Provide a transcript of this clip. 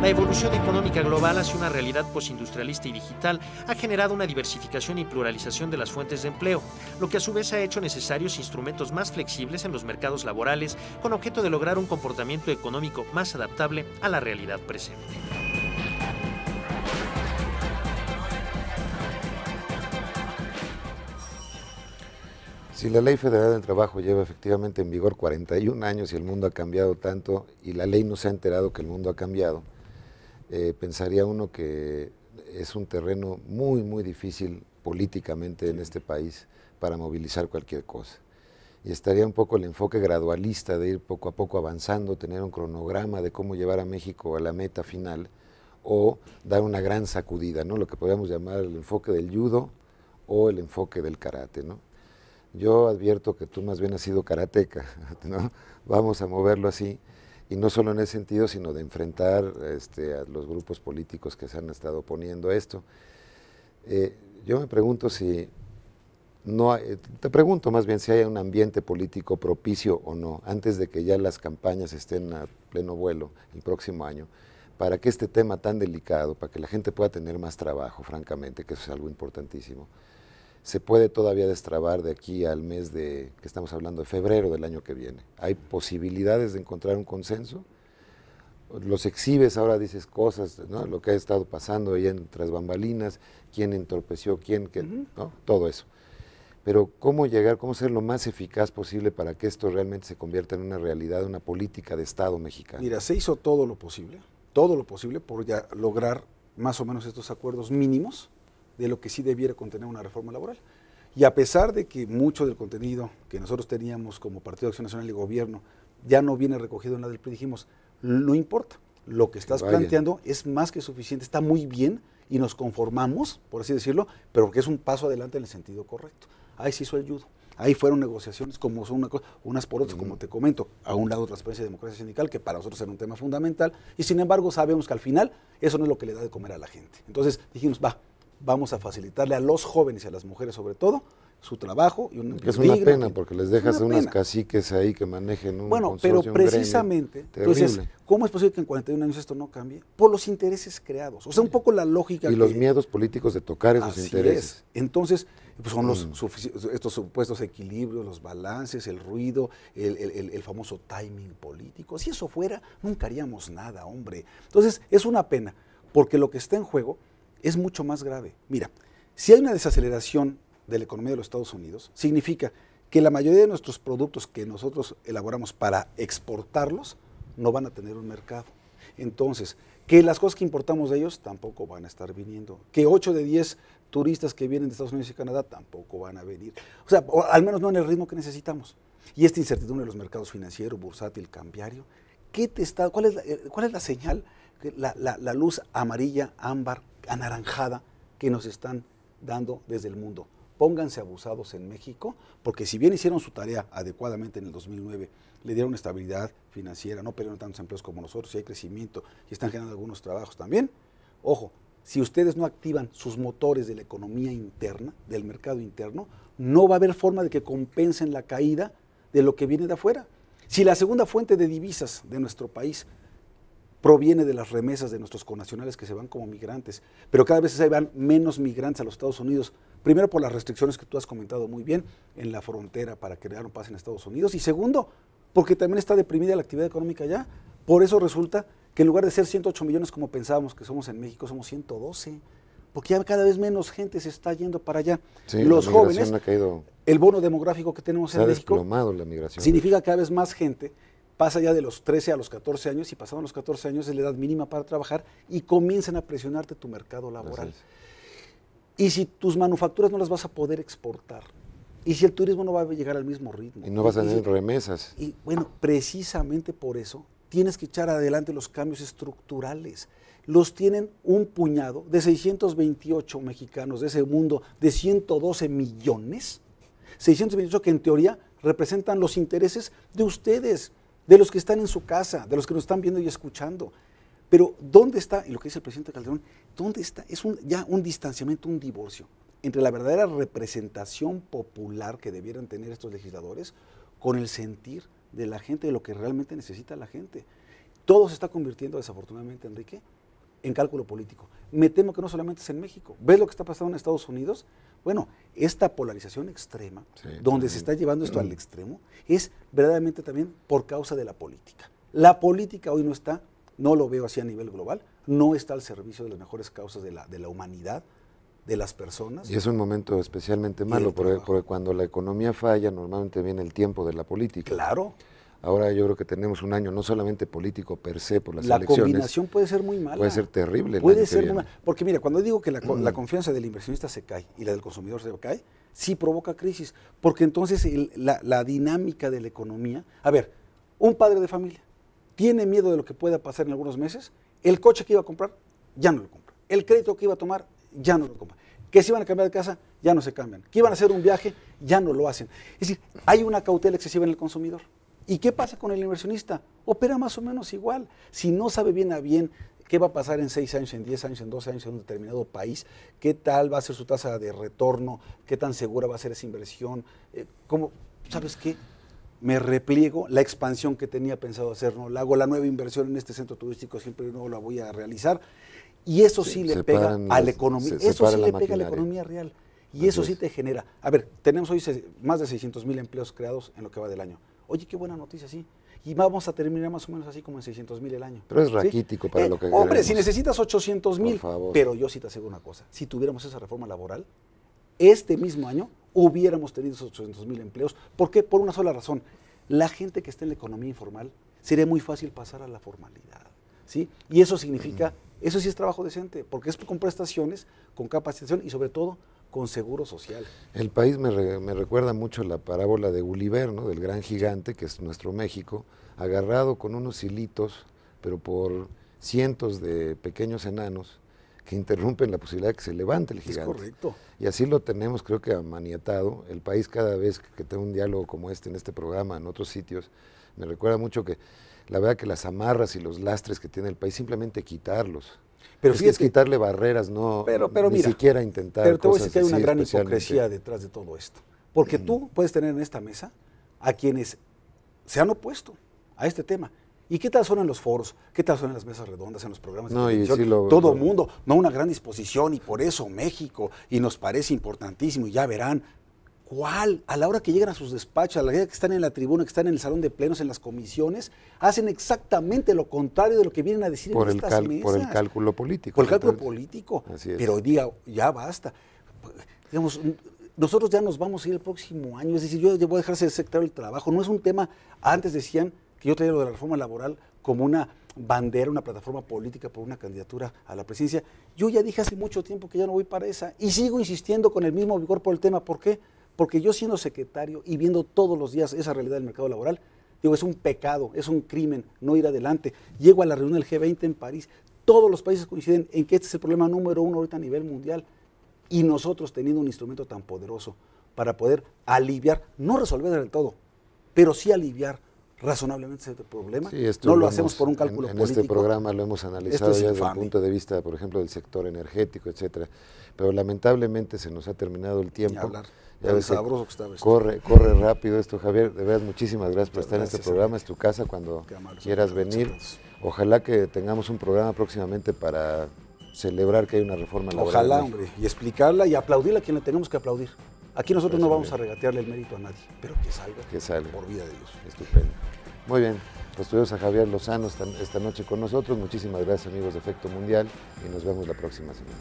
La evolución económica global hacia una realidad postindustrialista y digital ha generado una diversificación y pluralización de las fuentes de empleo, lo que a su vez ha hecho necesarios instrumentos más flexibles en los mercados laborales con objeto de lograr un comportamiento económico más adaptable a la realidad presente. Si la Ley Federal del Trabajo lleva efectivamente en vigor 41 años y el mundo ha cambiado tanto y la ley no se ha enterado que el mundo ha cambiado, pensaría uno que es un terreno muy difícil políticamente en este país para movilizar cualquier cosa. Y estaría un poco el enfoque gradualista de ir poco a poco avanzando, tener un cronograma de cómo llevar a México a la meta final o dar una gran sacudida, ¿no? Lo que podríamos llamar el enfoque del judo o el enfoque del karate, ¿no? Yo advierto que tú más bien has sido karateca, ¿no? Vamos a moverlo así, y no solo en ese sentido, sino de enfrentar a los grupos políticos que se han estado oponiendo a esto. Yo me pregunto si te pregunto más bien si hay un ambiente político propicio o no, antes de que ya las campañas estén a pleno vuelo el próximo año, para que este tema tan delicado, para que la gente pueda tener más trabajo, francamente, que eso es algo importantísimo, se puede todavía destrabar de aquí al mes que estamos hablando de febrero del año que viene. ¿Hay posibilidades de encontrar un consenso? Los exhibes, ahora dices cosas, ¿no? Lo que ha estado pasando ahí tras bambalinas, quién entorpeció, ¿no? Todo eso. Pero ¿cómo llegar, cómo ser lo más eficaz posible para que esto realmente se convierta en una realidad, una política de Estado mexicano? Mira, se hizo todo lo posible por ya lograr más o menos estos acuerdos mínimos de lo que sí debiera contener una reforma laboral. Y a pesar de que mucho del contenido que nosotros teníamos como Partido de Acción Nacional y Gobierno ya no viene recogido en la del PRI, dijimos, no importa, lo que estás planteando es más que suficiente, está muy bien y nos conformamos, por así decirlo, pero porque es un paso adelante en el sentido correcto. Ahí se hizo el judo. Ahí fueron negociaciones como son unas por otras, como te comento, a un lado transparencia y democracia sindical, que para nosotros era un tema fundamental, y sin embargo sabemos que al final eso no es lo que le da de comer a la gente. Entonces dijimos, vamos a facilitarle a los jóvenes y a las mujeres sobre todo su trabajo. Y es una pena porque les dejas unos caciques ahí que manejen un consorcio, pero precisamente, entonces, ¿cómo es posible que en 41 años esto no cambie? Por los intereses creados. O sea, un poco la lógica. Y los miedos políticos de tocar esos intereses. Entonces, pues son estos supuestos equilibrios, los balances, el ruido, el famoso timing político. Si eso fuera, nunca haríamos nada, hombre. Entonces, es una pena, porque lo que está en juego es mucho más grave. Mira, si hay una desaceleración de la economía de los Estados Unidos, significa que la mayoría de nuestros productos que nosotros elaboramos para exportarlos no van a tener un mercado. Entonces, que las cosas que importamos de ellos tampoco van a estar viniendo. Que 8 de 10 turistas que vienen de Estados Unidos y Canadá tampoco van a venir. O sea, al menos no en el ritmo que necesitamos. Y esta incertidumbre de los mercados financieros, bursátil, cambiario, ¿cuál es la señal, la luz amarilla, ámbar, anaranjada que nos están dando desde el mundo? Pónganse abusados en México, porque si bien hicieron su tarea adecuadamente en el 2009, le dieron estabilidad financiera, no perdieron tantos empleos como nosotros, y hay crecimiento, y están generando algunos trabajos también. Ojo, si ustedes no activan sus motores de la economía interna, del mercado interno, no va a haber forma de que compensen la caída de lo que viene de afuera. Si la segunda fuente de divisas de nuestro país proviene de las remesas de nuestros connacionales que se van como migrantes, pero cada vez se van menos migrantes a los Estados Unidos, primero por las restricciones que tú has comentado muy bien en la frontera para que no pasen a Estados Unidos, y segundo, porque también está deprimida la actividad económica allá. Por eso resulta que en lugar de ser 108 millones como pensábamos que somos en México, somos 112, porque ya cada vez menos gente se está yendo para allá. Sí, los jóvenes, el bono demográfico que tenemos en México la migración. Significa cada vez más gente pasa ya de los 13 a los 14 años, y pasando los 14 años es la edad mínima para trabajar, y comienzan a presionarte tu mercado laboral. Y si tus manufacturas no las vas a poder exportar, y si el turismo no va a llegar al mismo ritmo. Y no vas a tener remesas. Y bueno, precisamente por eso tienes que echar adelante los cambios estructurales. Los tienen un puñado de 628 mexicanos de ese mundo de 112 millones, 628 que en teoría representan los intereses de ustedes, de los que están en su casa, de los que nos están viendo y escuchando. Pero ¿dónde está, y lo que dice el presidente Calderón, dónde está? Es ya un distanciamiento, un divorcio entre la verdadera representación popular que debieran tener estos legisladores con el sentir de la gente, de lo que realmente necesita la gente. Todo se está convirtiendo, desafortunadamente, Enrique, en cálculo político. Me temo que no solamente es en México. ¿Ves lo que está pasando en Estados Unidos? Bueno, esta polarización extrema, donde se está llevando esto al extremo, es verdaderamente también por causa de la política. La política hoy no está, no lo veo así a nivel global, no está al servicio de las mejores causas de la humanidad, de las personas. Y es un momento especialmente malo, porque cuando la economía falla, normalmente viene el tiempo de la política. Claro. Ahora yo creo que tenemos un año no solamente político per se por las elecciones. La combinación puede ser muy mala. Puede ser terrible. Puede ser muy mala. Porque mira, cuando digo que la confianza del inversionista se cae y la del consumidor se cae, sí provoca crisis. Porque entonces la dinámica de la economía... A ver, un padre de familia tiene miedo de lo que pueda pasar en algunos meses. El coche que iba a comprar, ya no lo compra. El crédito que iba a tomar, ya no lo compra. Que se iban a cambiar de casa, ya no se cambian. Que iban a hacer un viaje, ya no lo hacen. Es decir, hay una cautela excesiva en el consumidor. ¿Y qué pasa con el inversionista? Opera más o menos igual. Si no sabe bien a bien qué va a pasar en 6 años, en 10 años, en 12 años en un determinado país, qué tal va a ser su tasa de retorno, qué tan segura va a ser esa inversión, ¿sabes qué? Me repliego, la expansión que tenía pensado hacer, no la hago, la nueva inversión en este centro turístico siempre no la voy a realizar. Y eso sí le pega a la economía, eso sí le pega a la economía real. Y eso sí te genera. A ver, tenemos hoy más de 600,000 empleos creados en lo que va del año. Oye, qué buena noticia, sí. Y vamos a terminar más o menos así como en 600,000 el año. Pero es raquítico, ¿sí? Para lo que hombre, queremos. Si necesitas 800,000, pero yo sí te aseguro una cosa. Si tuviéramos esa reforma laboral, este mismo año hubiéramos tenido esos 800,000 empleos. ¿Por qué? Por una sola razón. La gente que está en la economía informal, sería muy fácil pasar a la formalidad, ¿sí? Y eso significa, eso sí es trabajo decente, porque es con prestaciones, con capacitación y sobre todo con seguro social. El país me recuerda mucho la parábola de Gulliver, ¿no? Del gran gigante, que es nuestro México, agarrado con unos hilitos, pero por cientos de pequeños enanos que interrumpen la posibilidad de que se levante el gigante. Es correcto. Y así lo tenemos, creo que amaniatado. El país, cada vez que tengo un diálogo como en este programa, en otros sitios, me recuerda mucho que la verdad que las amarras y los lastres que tiene el país, simplemente quitarlos. Pero es quitarle barreras, no pero ni mira, siquiera intentar. Pero te voy a decir que hay una gran hipocresía detrás de todo esto. Porque tú puedes tener en esta mesa a quienes se han opuesto a este tema. ¿Y qué tal son en los foros? ¿Qué tal son en las mesas redondas, en los programas de televisión? Sí todo el mundo, no, una gran disposición y por eso México, y nos parece importantísimo, y ya verán. ¿Cuál? A la hora que llegan a sus despachos, a la hora que están en la tribuna, que están en el salón de plenos, en las comisiones, hacen exactamente lo contrario de lo que vienen a decir en estas mesas. Por el cálculo político. Por el cálculo político. Así es. Pero diga, ya basta. Digamos, nosotros ya nos vamos a ir el próximo año, es decir, yo voy a dejarse de sector del trabajo. No es un tema, antes decían que yo traía lo de la reforma laboral como una bandera, una plataforma política por una candidatura a la presidencia. Yo ya dije hace mucho tiempo que ya no voy para esa y sigo insistiendo con el mismo vigor por el tema. ¿Por qué? Porque yo siendo secretario y viendo todos los días esa realidad del mercado laboral, digo, es un pecado, es un crimen no ir adelante. Llego a la reunión del G20 en París, todos los países coinciden en que este es el problema número 1 ahorita a nivel mundial y nosotros teniendo un instrumento tan poderoso para poder aliviar, no resolver del todo, pero sí aliviar razonablemente ese problema, sí, no lo hacemos por un cálculo político. En este programa lo hemos analizado ya desde el punto de vista, por ejemplo, del sector energético, etcétera, pero lamentablemente se nos ha terminado el tiempo. Hablar. Ya sabroso que está esto. Corre rápido esto, Javier. De verdad, muchísimas gracias por estar en este programa. Es tu casa cuando quieras venir. Ojalá que tengamos un programa próximamente para celebrar que hay una reforma laboral. Ojalá, hombre, y explicarla y aplaudirla a quien le tenemos que aplaudir. Aquí nosotros no vamos a regatearle el mérito a nadie, pero que salga por vida de Dios. Estupendo. Muy bien, pues tuvimos a Javier Lozano esta noche con nosotros. Muchísimas gracias, amigos de Efecto Mundial, y nos vemos la próxima semana.